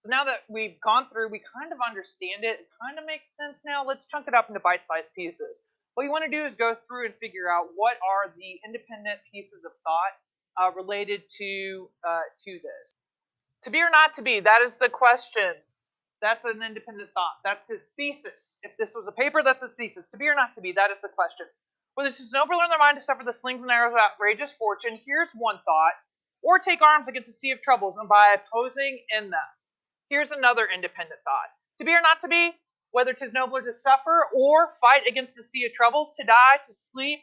So now that we've gone through, we kind of understand it. It kind of makes sense now. Let's chunk it up into bite-sized pieces. What you want to do is go through and figure out what are the independent pieces of thought related to this. To be or not to be, that is the question. That's an independent thought. That's his thesis. If this was a paper, that's his thesis. To be or not to be, that is the question. Whether it's nobler in their mind to suffer the slings and arrows of outrageous fortune, here's one thought, or take arms against a sea of troubles, and by opposing in them. Here's another independent thought. To be or not to be, whether 'tis nobler to suffer or fight against a sea of troubles, to die, to sleep,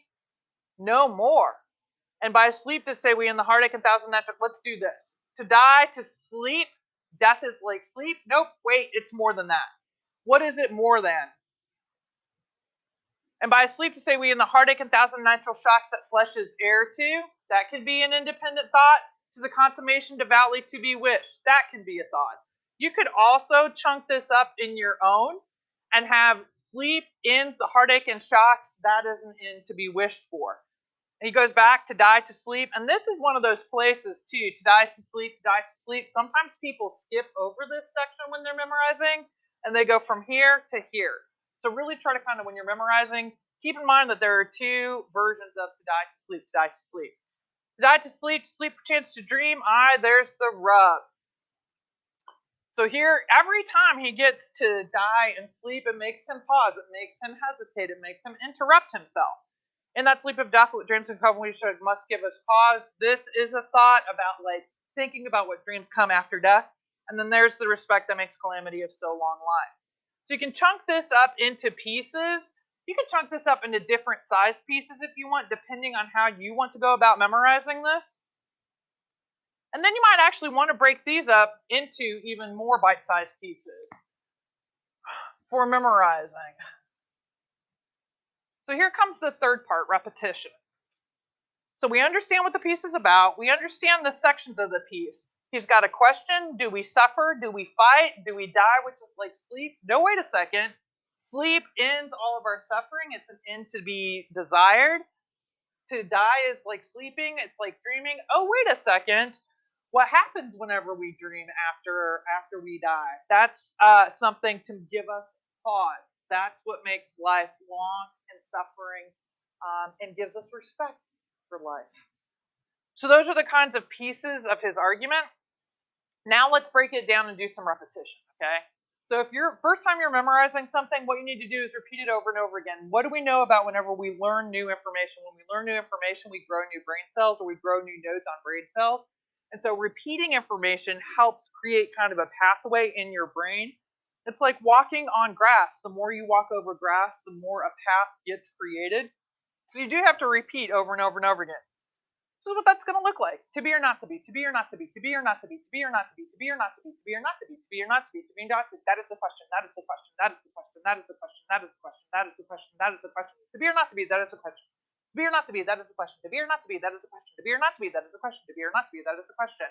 no more. And by sleep to say we in the heartache and thousand natural, let's do this. To die, to sleep, death is like sleep. Nope, wait, it's more than that. What is it more than? And by sleep to say we in the heartache and thousand natural shocks that flesh is heir to, that could be an independent thought. To the consummation devoutly to be wished, that can be a thought. You could also chunk this up in your own and have sleep ends the heartache and shocks, that is an end to be wished for. And he goes back to die to sleep, and this is one of those places too, to die to sleep, to die to sleep. Sometimes people skip over this section when they're memorizing, and they go from here to here. So really try to kind of, when you're memorizing, keep in mind that there are two versions of to die to sleep, to die to sleep. To die to sleep perchance to dream, there's the rub. So here, every time he gets to die and sleep, it makes him pause, it makes him hesitate, it makes him interrupt himself. In that sleep of death, what dreams and come we should must give us pause. This is a thought about like thinking about what dreams come after death. And then there's the respect that makes calamity of so long life. So you can chunk this up into pieces. You can chunk this up into different size pieces if you want, depending on how you want to go about memorizing this. And then you might actually want to break these up into even more bite-sized pieces for memorizing. So here comes the third part, repetition. So we understand what the piece is about. We understand the sections of the piece. He's got a question. Do we suffer? Do we fight? Do we die, which is like sleep? No, wait a second. Sleep ends all of our suffering. It's an end to be desired. To die is like sleeping. It's like dreaming. Oh, wait a second. What happens whenever we dream after we die? That's something to give us pause. That's what makes life long and suffering and gives us respect for life. So those are the kinds of pieces of his argument. Now let's break it down and do some repetition, okay? So if you're first time you're memorizing something, what you need to do is repeat it over and over again. What do we know about whenever we learn new information? When we learn new information, we grow new brain cells or we grow new nodes on brain cells. And so repeating information helps create kind of a pathway in your brain. It's like walking on grass. The more you walk over grass, the more a path gets created. So you do have to repeat over and over and over again. This is what that's going to look like. To be or not to be, to be or not to be, to be or not to be, to be or not to be, to be or not to be, to be or not to be, to be or not to be, to be or not to be. That is the question. That is the question. That is the question. That is the question. That is the question. That is the question. That is the question. To be or not to be, that is the question. To be or not to be, that is the question. To be or not to be, that is the question. To be or not to be, that is the question. To be or not to be, that is the question.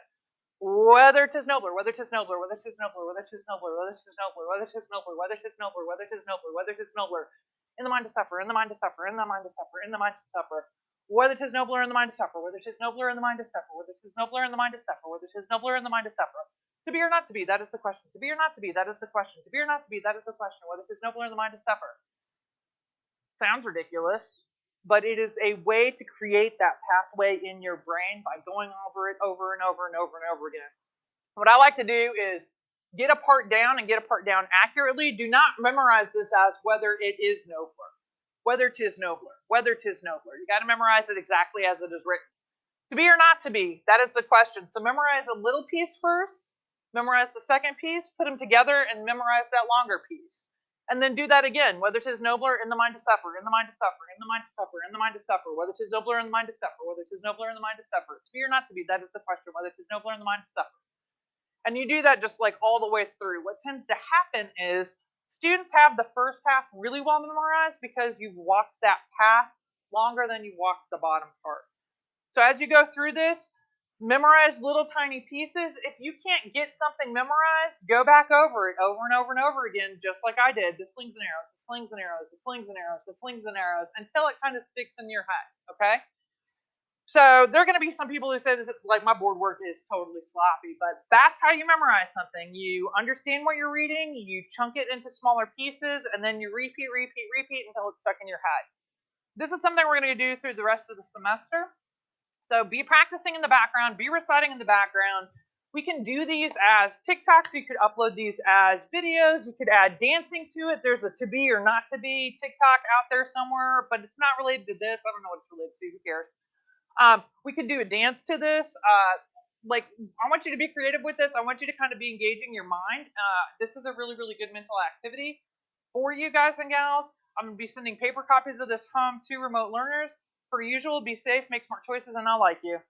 Whether 'tis nobler, whether 'tis nobler, whether 'tis nobler, whether 'tis nobler, whether 'tis nobler, whether 'tis nobler, whether 'tis nobler, whether 'tis nobler, whether 'tis nobler, in the mind to suffer, in the mind to suffer, in the mind to suffer, in the mind to suffer. Whether 'tis nobler in the mind to suffer, whether 'tis nobler in the mind to suffer, whether 'tis nobler in the mind to suffer, whether 'tis nobler in the mind to suffer. To be or not to be, that is the question. To be or not to be, that is the question. To be or not to be, that is the question. Whether 'tis nobler in the mind to suffer. Sounds ridiculous, but it is a way to create that pathway in your brain by going over it over and over and over and over again. What I like to do is get a part down and get a part down accurately. Do not memorize this as whether it is nobler. Whether 'tis nobler, whether 'tis nobler. You got to memorize it exactly as it is written. To be or not to be, that is the question. So memorize a little piece first, memorize the second piece, put them together, and memorize that longer piece. And then do that again. Whether 'tis nobler in the mind to suffer, in the mind to suffer, in the mind to suffer, in the mind to suffer. Whether 'tis nobler in the mind to suffer, whether 'tis nobler in the mind to suffer. To be or not to be, that is the question. Whether 'tis nobler in the mind to suffer. And you do that just like all the way through. What tends to happen is students have the first half really well memorized because you've walked that path longer than you walked the bottom part. So as you go through this, memorize little tiny pieces. If you can't get something memorized, go back over it over and over and over again, just like I did. The slings and arrows, the slings and arrows, the slings and arrows, the slings and arrows, until it kind of sticks in your head, okay? So there are going to be some people who say this, like my board work is totally sloppy, but that's how you memorize something. You understand what you're reading, you chunk it into smaller pieces, and then you repeat until it's stuck in your head. This is something we're going to do through the rest of the semester. So be practicing in the background, be reciting in the background. We can do these as TikToks. You could upload these as videos. You could add dancing to it. There's a to be or not to be TikTok out there somewhere, but it's not related to this. I don't know what it's related to. Who cares? We could do a dance to this. Like, I want you to be creative with this. I want you to kind of be engaging your mind. This is a really, really good mental activity for you guys and gals. I'm going to be sending paper copies of this home to remote learners. Per usual, be safe, make smart choices, and I like you.